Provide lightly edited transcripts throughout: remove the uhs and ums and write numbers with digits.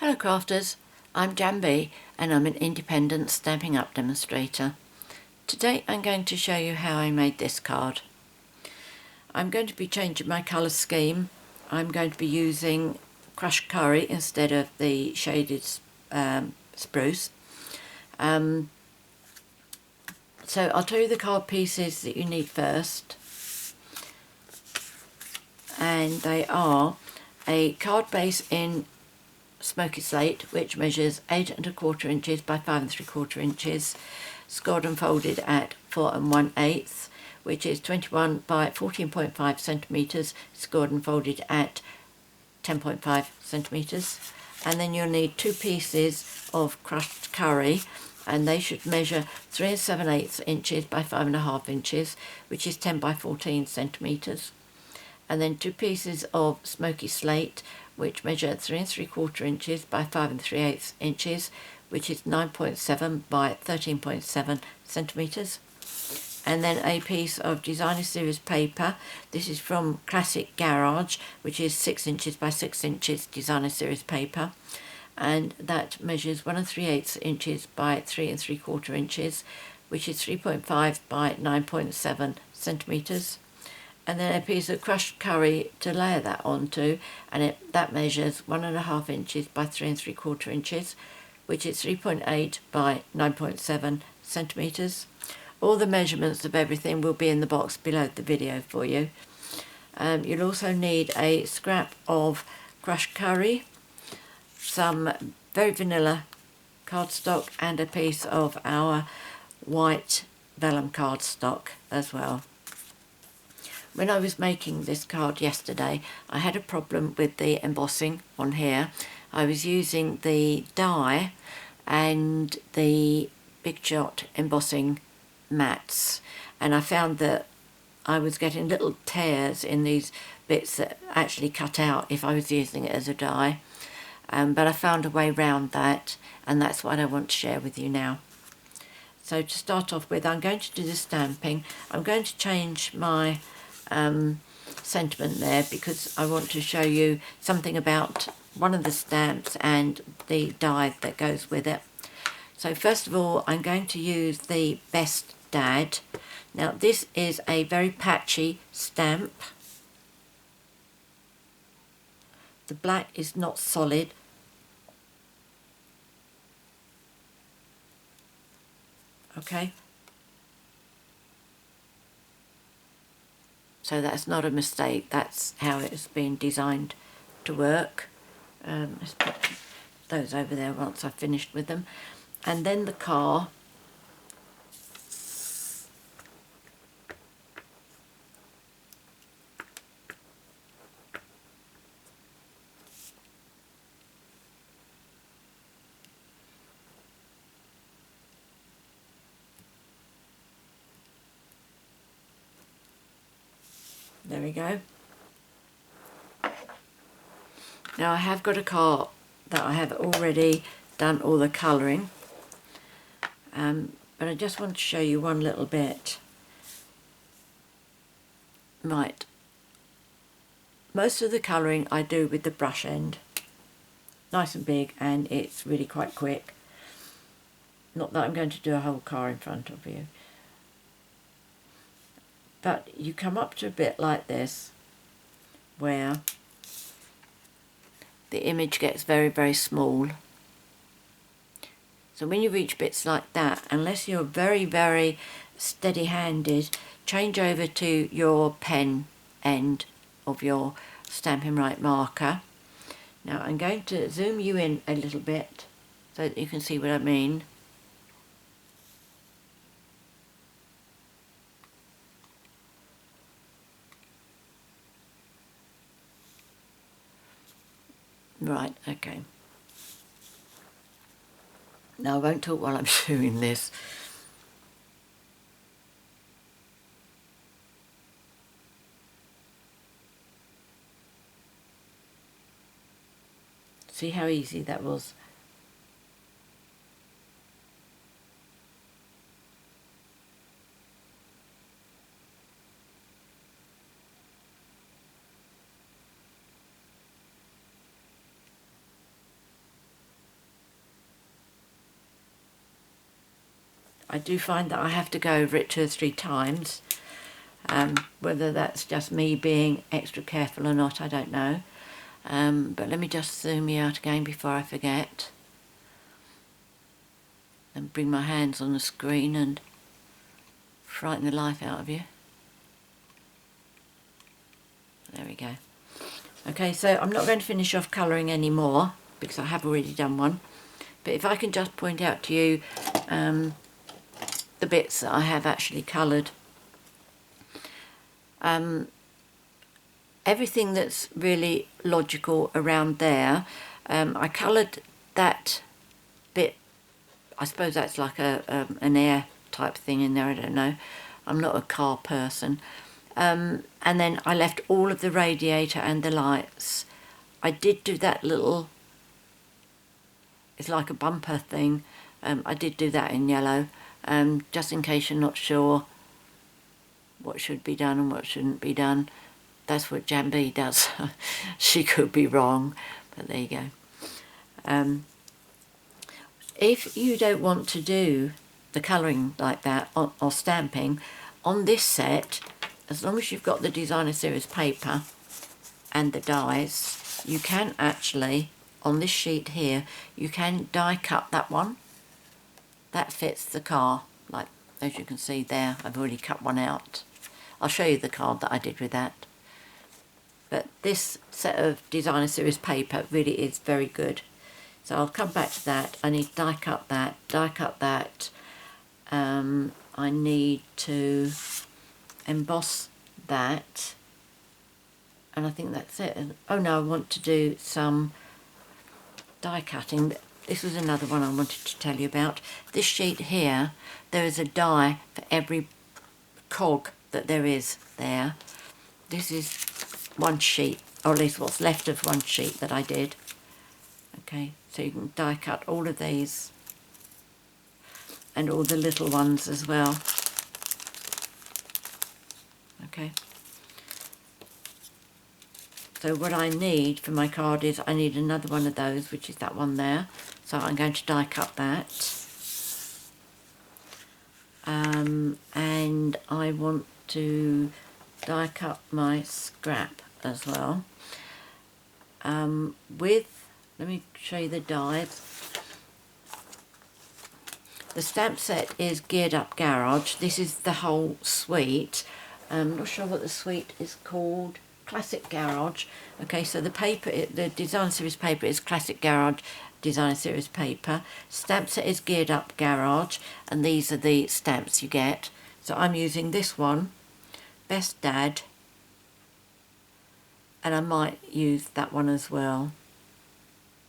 Hello crafters, I'm JanB and I'm an independent Stampin' Up demonstrator. Today I'm going to show you how I made this card. I'm going to be changing my colour scheme. I'm going to be using crushed curry instead of the shaded spruce. So I'll tell you the card pieces that you need first. And they are a card base in Smokey Slate, which measures 8 1/4 inches by 5 3/4 inches, scored and folded at 4 1/8, which is 21 by 14.5 centimeters, scored and folded at 10.5 centimeters. And then you'll need 2 pieces of crushed curry, and they should measure 3 7/8 inches by 5 1/2 inches, which is 10 by 14 centimeters. And then 2 pieces of Smokey Slate, which measure 3 3/4 inches by 5 3/8 inches, which is 9.7 by 13.7 centimeters. And then a piece of Designer Series paper. This is from Classic Garage, which is 6 inches by 6 inches Designer Series paper, and that measures 1 3/8 inches by 3 3/4 inches, which is 3.5 by 9.7 centimeters. And then a piece of crushed curry to layer that onto, and that measures 1 1/2 inches by 3 3/4 inches, which is 3.8 by 9.7 centimeters. All the measurements of everything will be in the box below the video for you. You'll also need a scrap of crushed curry, some very vanilla cardstock, and a piece of our white vellum cardstock as well. When I was making this card yesterday, I had a problem with the embossing on here. I was using the die and the Big Shot embossing mats, and I found that I was getting little tears in these bits that actually cut out if I was using it as a die. But I found a way around that, and that's what I want to share with you now. So to start off with, I'm going to do the stamping. I'm going to change my sentiment there because I want to show you something about one of the stamps and the die that goes with it. So first of all, I'm going to use the Best Dad. Now this is a very patchy stamp. The black is not solid. Okay. So that's not a mistake, that's how it's been designed to work. Let's put those over there once I've finished with them. And then the car. There we go. Now I have got a card that I have already done all the colouring, but I just want to show you one little bit. Right, most of the colouring I do with the brush end, nice and big, and it's really quite quick. Not that I'm going to do a whole car in front of you. But you come up to a bit like this where the image gets very, very small. So when you reach bits like that, unless you're very, very steady-handed, change over to your pen end of your Stampin' Right marker. Now I'm going to zoom you in a little bit so that you can see what I mean. Right, okay. Now I won't talk while I'm doing this. See how easy that was? I do find that I have to go over it 2 or 3 times. Whether that's just me being extra careful or not, I don't know. But let me just zoom you out again before I forget. And bring my hands on the screen and frighten the life out of you. There we go. Okay, so I'm not going to finish off colouring anymore because I have already done one. But if I can just point out to you the bits that I have actually coloured. Everything that's really logical around there, I coloured that bit. I suppose that's like an air type thing in there, I don't know. I'm not a car person. And then I left all of the radiator and the lights. I did do that little, it's like a bumper thing. I did do that in yellow, just in case you're not sure what should be done and what shouldn't be done. That's what JanB does. She could be wrong, but there you go. If you don't want to do the colouring like that or stamping, on this set, as long as you've got the designer series paper and the dies, you can actually, on this sheet here, you can die cut that one. That fits the car, like as you can see there, I've already cut one out. I'll show you the card that I did with that. But this set of designer series paper really is very good. So I'll come back to that. I need to die cut that, I need to emboss that, and I think that's it. Oh no, I want to do some die cutting. This was another one I wanted to tell you about. This sheet here, there is a die for every cog that there is there. This is one sheet, or at least what's left of one sheet that I did. Okay, so you can die cut all of these and all the little ones as well. Okay. So what I need for my card is I need another one of those, which is that one there. So I'm going to die cut that. And I want to die cut my scrap as well. Let me show you the dies. The stamp set is Geared Up Garage. This is the whole suite. I'm not sure what the suite is called. Classic Garage. Okay, so the paper, the design series paper is Classic Garage design series paper. Stamp set is Geared Up Garage, and these are the stamps you get. So I'm using this one, Best Dad, and I might use that one as well,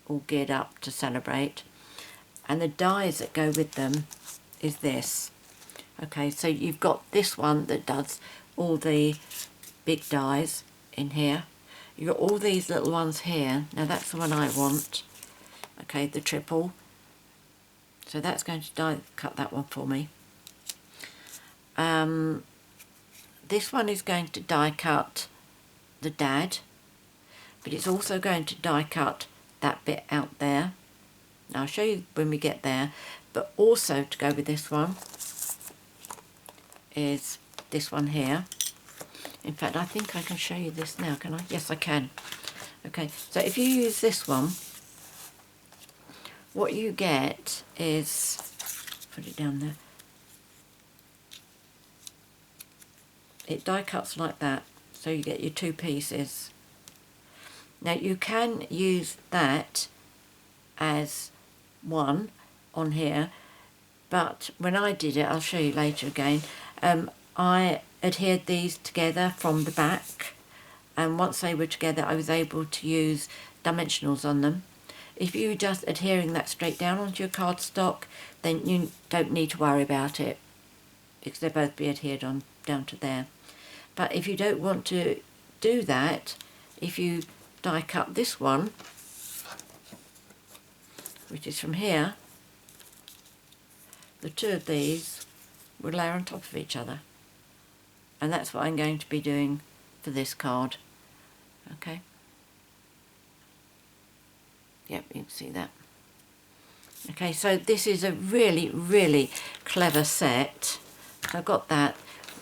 all geared up to celebrate. And the dies that go with them is this. Okay, so you've got this one that does all the big dies in here. You've got all these little ones here. Now that's the one I want. Okay, the triple. So that's going to die cut that one for me. This one is going to die cut the dad, but it's also going to die cut that bit out there. Now I'll show you when we get there, but also to go with this one is this one here. In fact, I think I can show you this now, can I? Yes, I can. Okay, so if you use this one, what you get is, put it down there, it die cuts like that, so you get your 2 pieces. Now you can use that as one on here, but when I did it, I'll show you later again, I adhered these together from the back, and once they were together I was able to use dimensionals on them. If you're just adhering that straight down onto your cardstock, then you don't need to worry about it, because they'll both be adhered on down to there. But if you don't want to do that, if you die cut this one, which is from here, the 2 of these will layer on top of each other. And that's what I'm going to be doing for this card. Okay. Yep, you can see that. Okay, so this is a really clever set. So I've got that.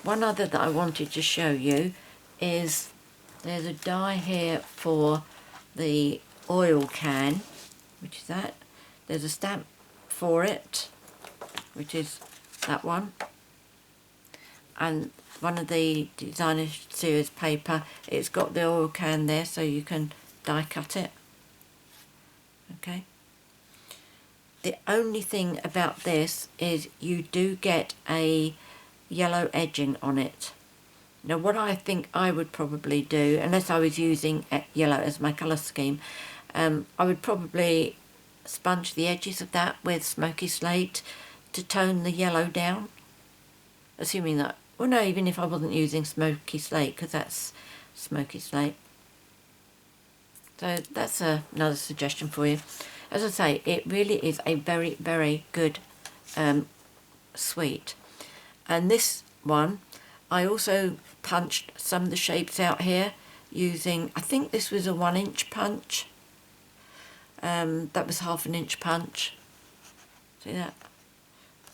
One other that I wanted to show you is there's a die here for the oil can, which is that. There's a stamp for it, which is that one. And one of the designer series paper, it's got the oil can there so you can die cut it. Okay. The only thing about this is you do get a yellow edging on it. Now what I think I would probably do, unless I was using yellow as my colour scheme, I would probably sponge the edges of that with Smokey Slate to tone the yellow down. Assuming that, well no, even if I wasn't using Smokey Slate, because that's Smokey Slate. So that's another suggestion for you. As I say, it really is a very good suite. And this one, I also punched some of the shapes out here using, I think this was a 1-inch punch. That was 1/2 inch punch. See that?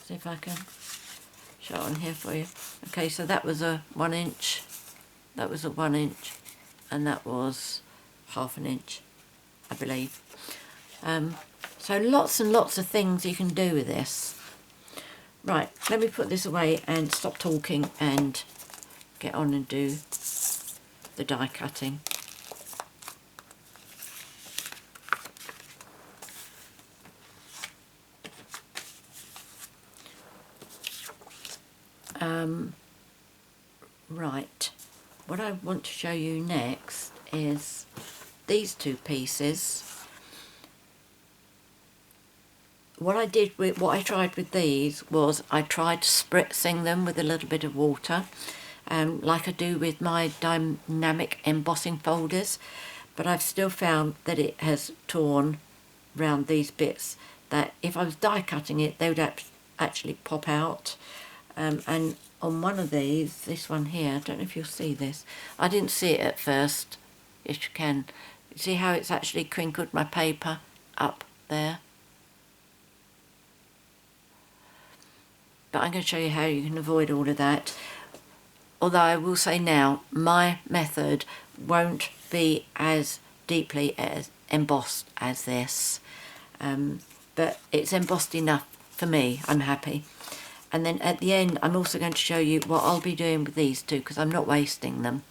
See if I can show it on here for you. Okay, so that was a 1-inch, that was a 1-inch, and that was 1/2 inch, I believe. So lots and lots of things you can do with this. Right, let me put this away and stop talking and get on and do the die cutting. Right, what I want to show you next is these two pieces. What I tried with these was I tried spritzing them with a little bit of water, like I do with my dynamic embossing folders, but I've still found that it has torn round these bits, that if I was die cutting it, they would actually pop out. And on one of these, this one here, I don't know if you'll see this, I didn't see it at first. Yes, you can. See how it's actually crinkled my paper up there? But I'm going to show you how you can avoid all of that. Although I will say now, my method won't be as deeply embossed as this. But it's embossed enough for me, I'm happy. And then at the end, I'm also going to show you what I'll be doing with these two, because I'm not wasting them.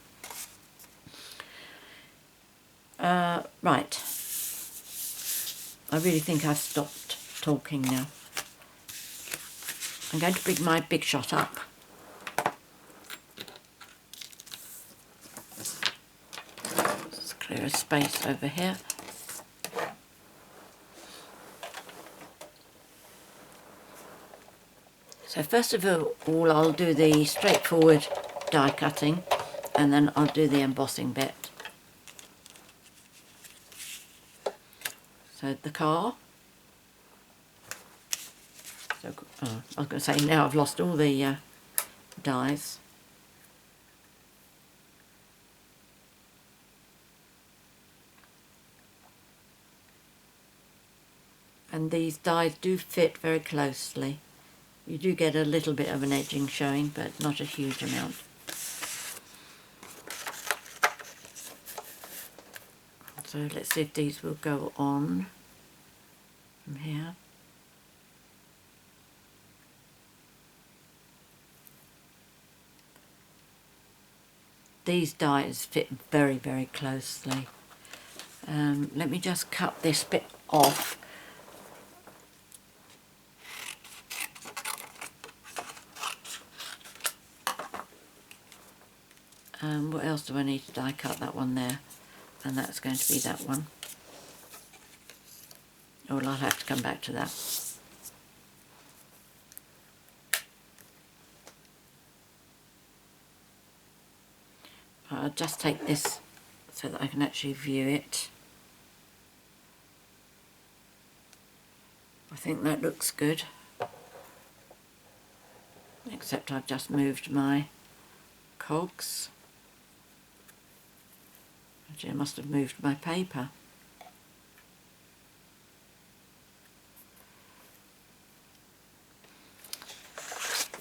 Right. I really think I've stopped talking now. I'm going to bring my Big Shot up. Let's clear a space over here. So first of all, I'll do the straightforward die cutting, and then I'll do the embossing bit. So the car. So, I was going to say, now I've lost all the dies. And these dies do fit very closely. You do get a little bit of an edging showing, but not a huge amount. So let's see if these will go on from here. These dies fit very closely. Let me just cut this bit off. What else do I need to die cut? That one there, and that's going to be that one. Oh, well, I'll have to come back to that. I'll just take this so that I can actually view it. I think that looks good. Except I've just moved my cogs. Actually, I must have moved my paper.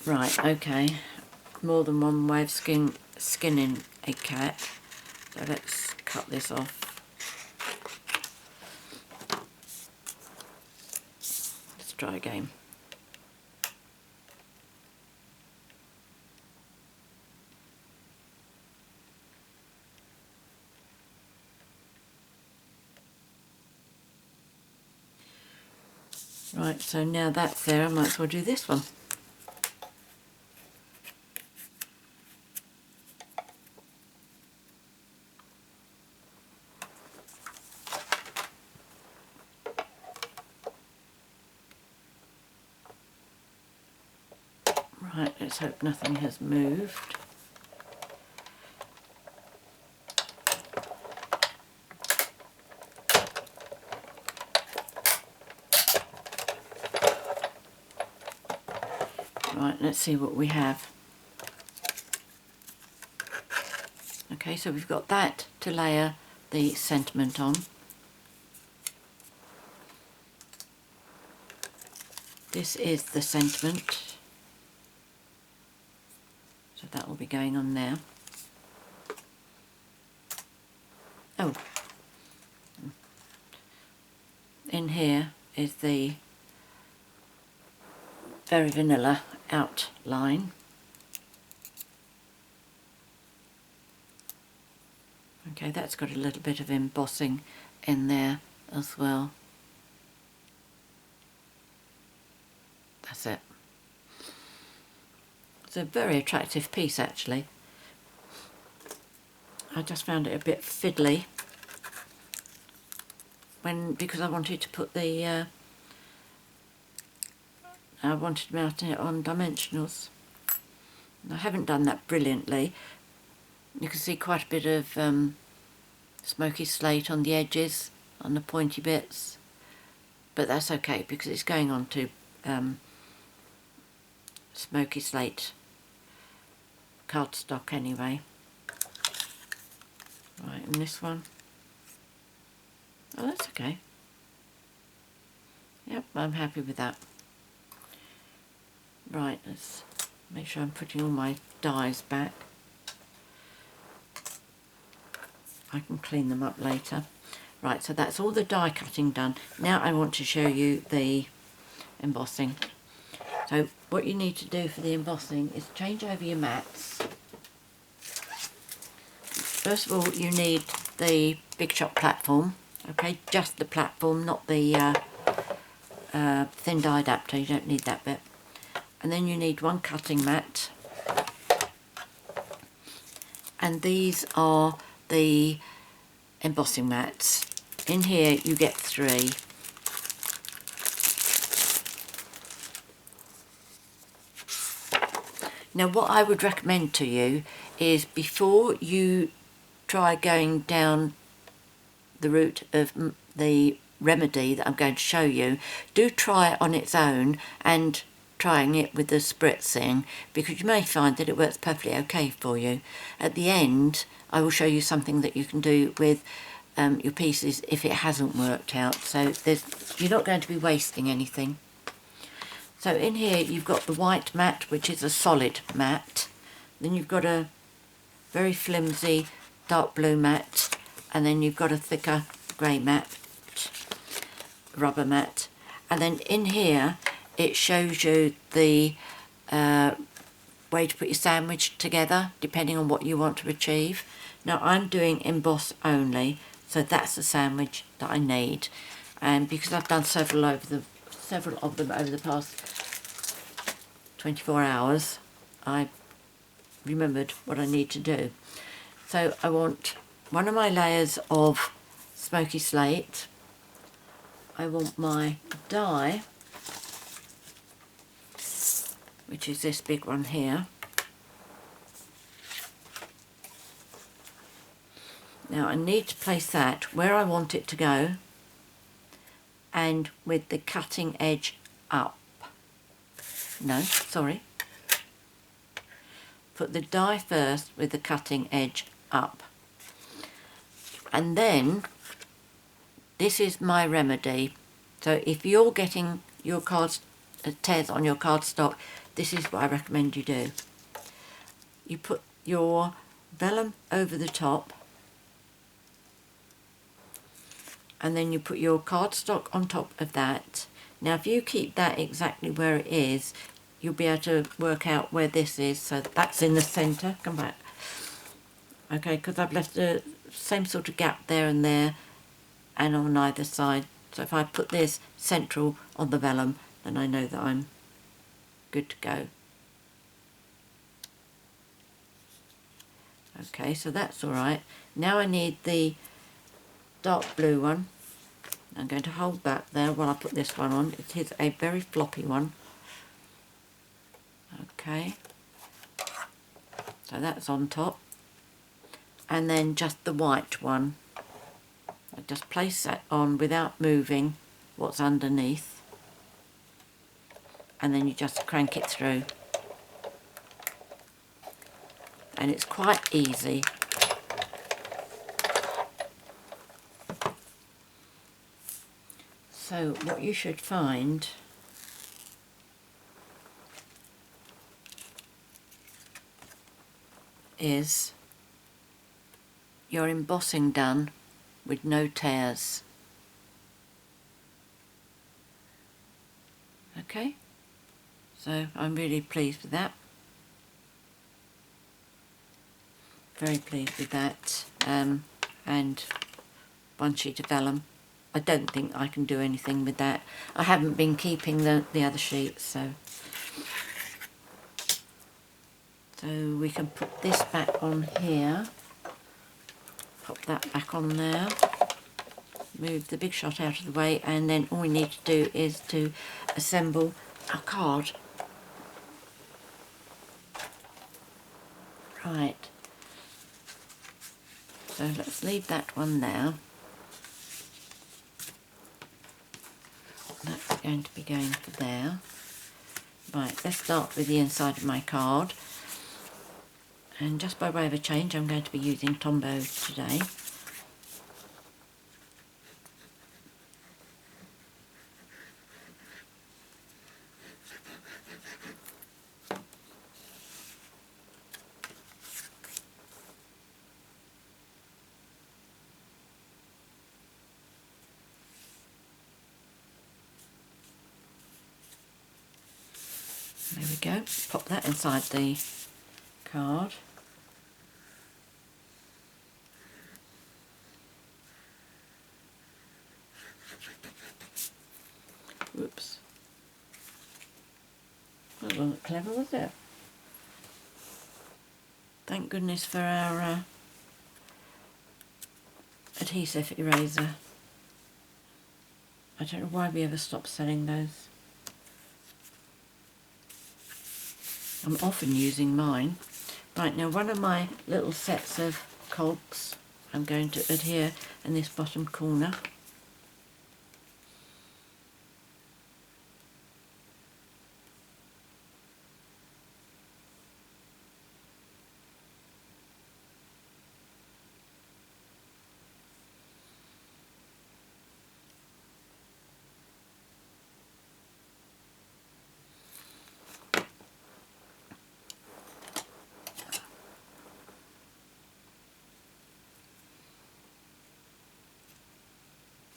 Right, okay, more than one way of skinning a cat, so let's cut this off. Let's try again. Right, so now that's there, I might as well do this one. Right, let's hope nothing has moved. Right, let's see what we have. Okay, so we've got that to layer the sentiment on. This is the sentiment. So that will be going on there. Oh, in here is the very vanilla outline. Okay, that's got a little bit of embossing in there as well. That's it. It's a very attractive piece actually. I just found it a bit fiddly because I wanted to put the I wanted to mount it on dimensionals. I haven't done that brilliantly. You can see quite a bit of smoky slate on the edges, on the pointy bits, but that's okay because it's going on to smoky slate cardstock anyway. Right, and this one, oh, that's okay. Yep, I'm happy with that. Right, let's make sure I'm putting all my dies back. I can clean them up later. Right, so that's all the die cutting done. Now I want to show you the embossing. So what you need to do for the embossing is change over your mats. First of all, you need the Big Shot platform. Okay, just the platform, not the thin die adapter. You don't need that bit. And then you need one cutting mat. And these are the embossing mats. In here you get 3. Now what I would recommend to you is before you try going down the route of the remedy that I'm going to show you, do try it on its own and trying it with the spritzing, because you may find that it works perfectly okay for you. At the end I will show you something that you can do with your pieces if it hasn't worked out, so you're not going to be wasting anything. So in here you've got the white mat, which is a solid mat, then you've got a very flimsy dark blue mat, and then you've got a thicker grey mat, rubber mat, and then in here it shows you the way to put your sandwich together depending on what you want to achieve. Now I'm doing emboss only, so that's the sandwich that I need, and because I've done several of them over the past 24 hours, I remembered what I need to do. So I want one of my layers of smoky slate, I want my die, which is this big one here. Now I need to place that where I want it to go and with the cutting edge up. No, sorry. Put the die first with the cutting edge up. And then, this is my remedy. So if you're getting your tears on your cardstock, this is what I recommend you do. You put your vellum over the top, and then you put your cardstock on top of that. Now if you keep that exactly where it is, you'll be able to work out where this is. So that's in the centre. Come back. Okay, because I've left the same sort of gap there and there and on either side. So if I put this central on the vellum, then I know that I'm good to go. Okay, so that's alright. Now I need the dark blue one. I'm going to hold that there while I put this one on. It is a very floppy one. Okay, so that's on top. And then just the white one. I just place that on without moving what's underneath. And then you just crank it through. And it's quite easy. So what you should find is your embossing done with no tears. Okay, so I'm really pleased with that. Very pleased with that. And one sheet of vellum. I don't think I can do anything with that. I haven't been keeping the other sheets, so we can put this back on here. Pop that back on there. Move the big shot out of the way, and then all we need to do is to assemble our card. Right. So let's leave that one there. That's going to be going for there. Right, let's start with the inside of my card. And just by way of a change, I'm going to be using Tombow today. There we go. Pop that inside the card. Whoops. That wasn't clever, was it? Thank goodness for our adhesive eraser. I don't know why we ever stopped selling those. I'm often using mine. Right, now one of my little sets of cogs I'm going to adhere in this bottom corner.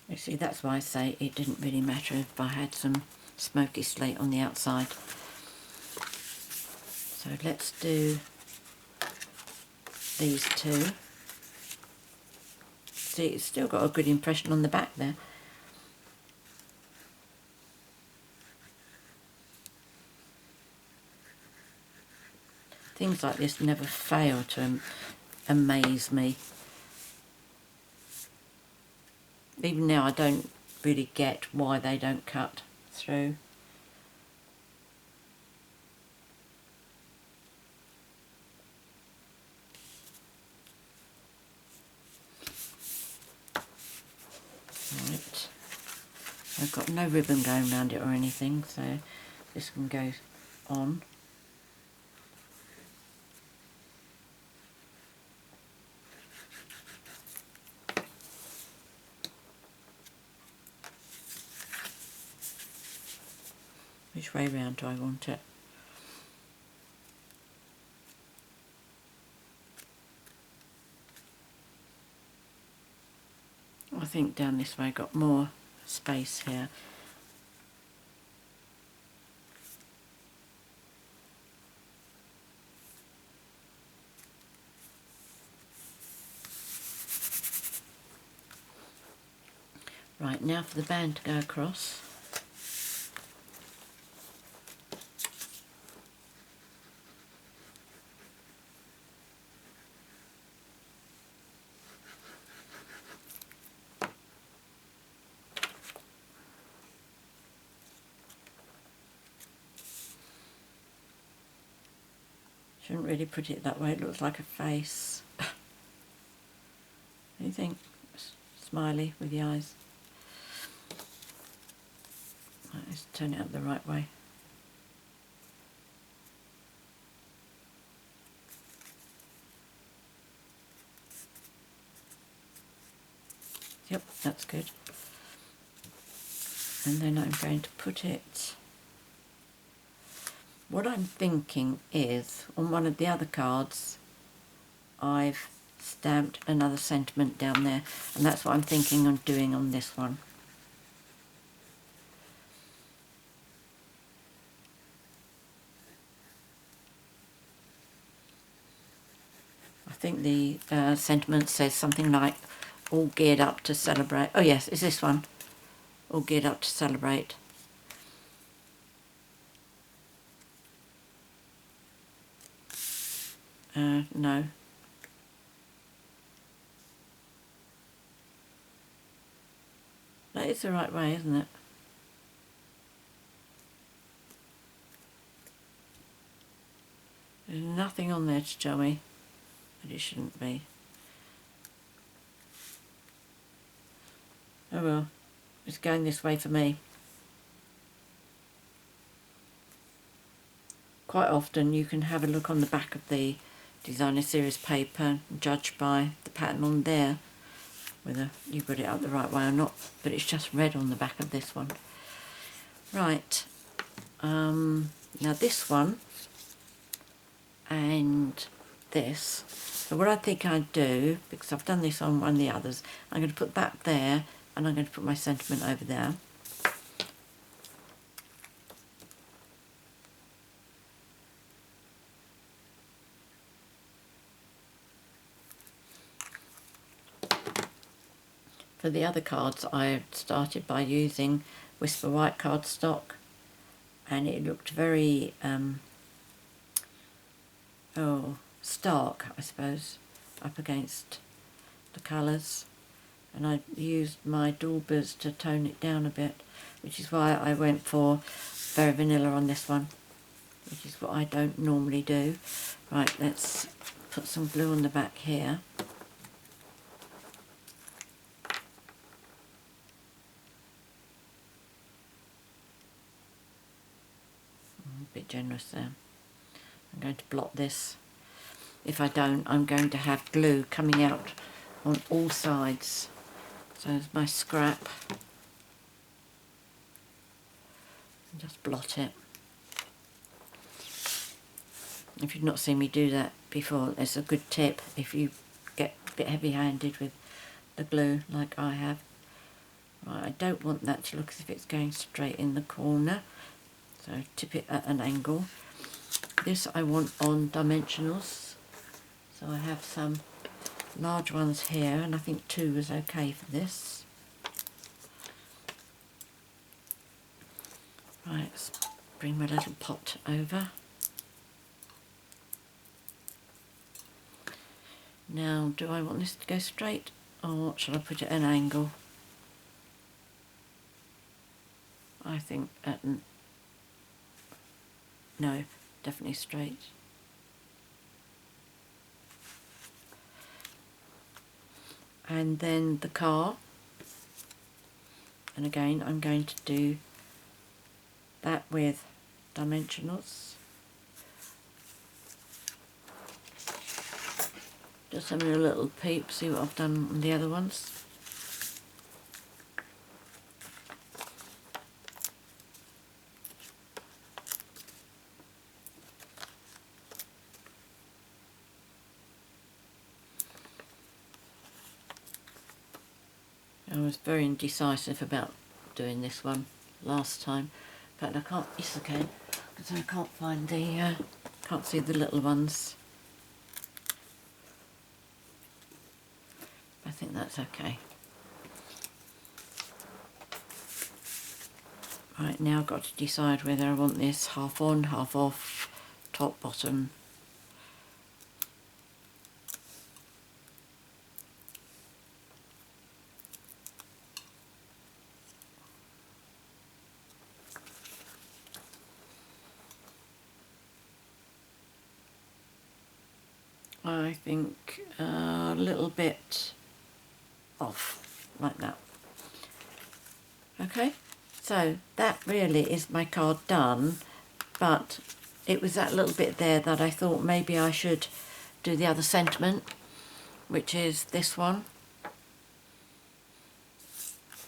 You see, that's why I say it didn't really matter if I had some smoky slate on the outside. So let's do these two. See, it's still got a good impression on the back there. Things like this never fail to amaze me. Even now I don't really get why they don't cut through. Right. I've got no ribbon going around it or anything, so this can go on. Which way round do I want it? think down this way got more space here. Right, now for the band to go across. Shouldn't really put it that way, it looks like a face. Anything smiley with the eyes. Right, let's turn it up the right way. Yep, that's good. And then I'm going to put it, what I'm thinking is, on one of the other cards, I've stamped another sentiment down there, and that's what I'm thinking of doing on this one. I think the sentiment says something like, all geared up to celebrate. Oh yes, it's this one. All geared up to celebrate. No. That is the right way, isn't it? There's nothing on there to tell me that it shouldn't be. Oh well, it's going this way for me. Quite often you can have a look on the back of the designer series paper and judge by the pattern on there whether you've got it up the right way or not, but it's just red on the back of this one. Right, now this one and this, so what I think I'd do, because I've done this on one of the others, I'm going to put that there and I'm going to put my sentiment over there. For the other cards I started by using Whisper White cardstock, and it looked very stark, I suppose, up against the colours, and I used my daubers to tone it down a bit, which is why I went for Very Vanilla on this one, which is what I don't normally do. Right, let's put some glue on the back here. A bit generous there. I'm going to blot this. If I don't, I'm going to have glue coming out on all sides. So there's my scrap. And just blot it. If you've not seen me do that before, it's a good tip if you get a bit heavy-handed with the glue like I have. Right, I don't want that to look as if it's going straight in the corner, so tip it at an angle. This I want on dimensionals, so I have some large ones here, and I think 2 is okay for this. Right, let's bring my little pot over. Now, do I want this to go straight, or shall I put it at an angle? I think at no, definitely straight. And then the car, and again I'm going to do that with dimensionals. Just having a little peep, see what I've done on the other ones. I was very indecisive about doing this one last time, but I can't, it's okay, because I can't find the, can't see the little ones. I think that's okay. Right, now I've got to decide whether I want this half on, half off, top, bottom. I think a little bit off, like that. Okay, so that really is my card done, but it was that little bit there that I thought maybe I should do the other sentiment, which is this one,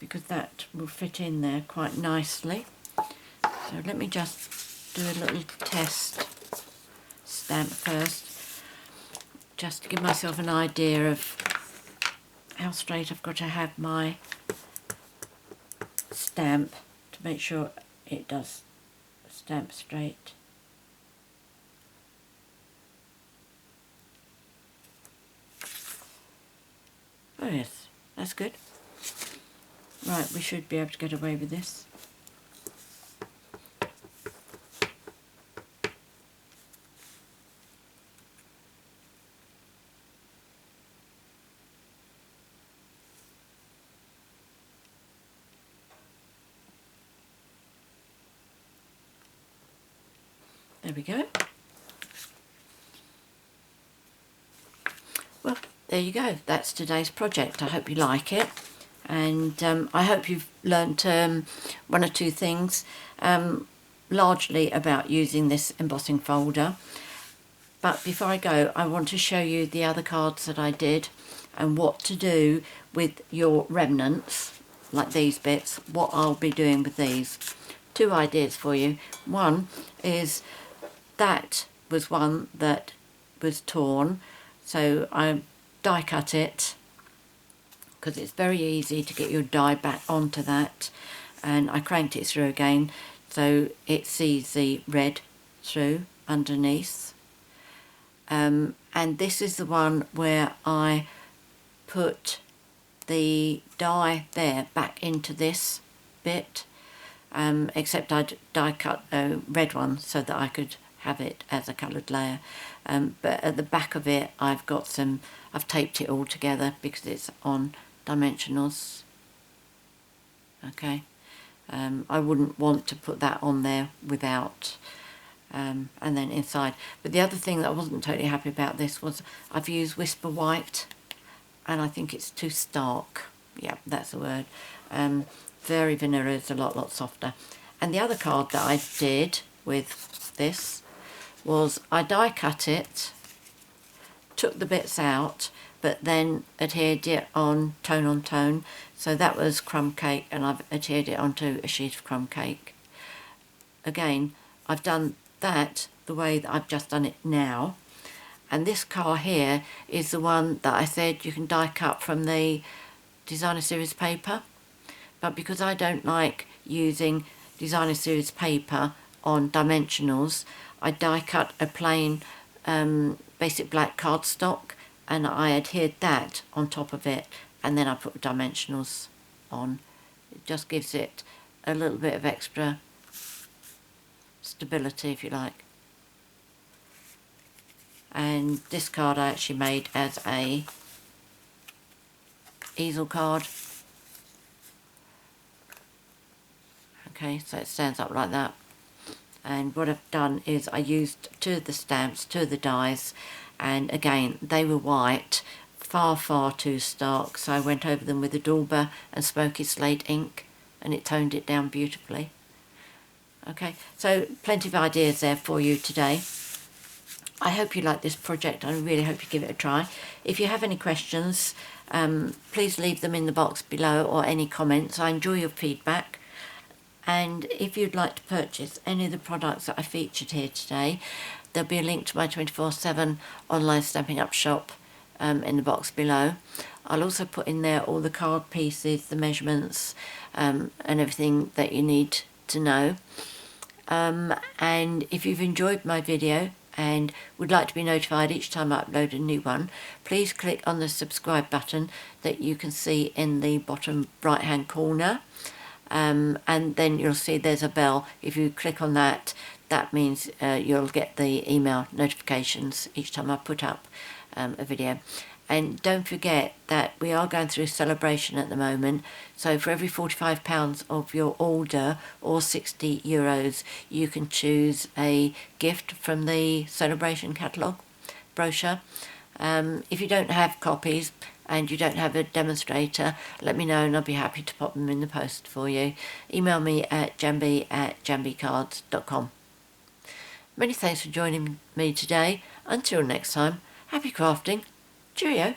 because that will fit in there quite nicely. So let me just do a little test stamp first, just to give myself an idea of how straight I've got to have my stamp to make sure it does stamp straight. Oh yes, that's good. Right, we should be able to get away with this. There we go. Well, there you go. That's today's project. I hope you like it. And I hope you've learnt one or two things, largely about using this embossing folder. But before I go, I want to show you the other cards that I did and what to do with your remnants, like these bits, what I'll be doing with these. Two ideas for you. One is that was one that was torn, so I die cut it because it's very easy to get your die back onto that, and I cranked it through again so it sees the red through underneath. And this is the one where I put the die there back into this bit, except I'd die cut a red one so that I could have it as a coloured layer, but at the back of it I've got some, I've taped it all together because it's on dimensionals. Okay, I wouldn't want to put that on there without, and then inside. But the other thing that I wasn't totally happy about this was I've used Whisper White and I think it's too stark. Yeah, that's the word. Very vanilla, is a lot softer. And the other card that I did with this was I die cut it, took the bits out, but then adhered it on tone. So that was crumb cake, and I've adhered it onto a sheet of crumb cake. Again, I've done that the way that I've just done it now. And this card here is the one that I said you can die cut from the designer series paper. But because I don't like using designer series paper on dimensionals, I die cut a plain basic black cardstock and I adhered that on top of it, and then I put dimensionals on. It just gives it a little bit of extra stability, if you like. And this card I actually made as a easel card. Okay, so it stands up like that. And what I've done is I used two of the stamps, two of the dies, and again they were white, far too stark, so I went over them with a Dauber and Smokey Slate ink and it toned it down beautifully. Okay, so plenty of ideas there for you today. I hope you like this project. I really hope you give it a try. If you have any questions, please leave them in the box below, or any comments. I enjoy your feedback. And if you'd like to purchase any of the products that I featured here today, there'll be a link to my 24/7 online Stampin' Up shop in the box below. I'll also put in there all the card pieces, the measurements, and everything that you need to know. And if you've enjoyed my video and would like to be notified each time I upload a new one, please click on the subscribe button that you can see in the bottom right hand corner, and then you'll see there's a bell. If you click on that, that means you'll get the email notifications each time I put up a video. And don't forget that we are going through a celebration at the moment, so for every £45 of your order or €60, you can choose a gift from the celebration catalogue brochure. If you don't have copies and you don't have a demonstrator, let me know and I'll be happy to pop them in the post for you. Email me at janb@janbcards.com. Many thanks for joining me today. Until next time, happy crafting. Cheerio.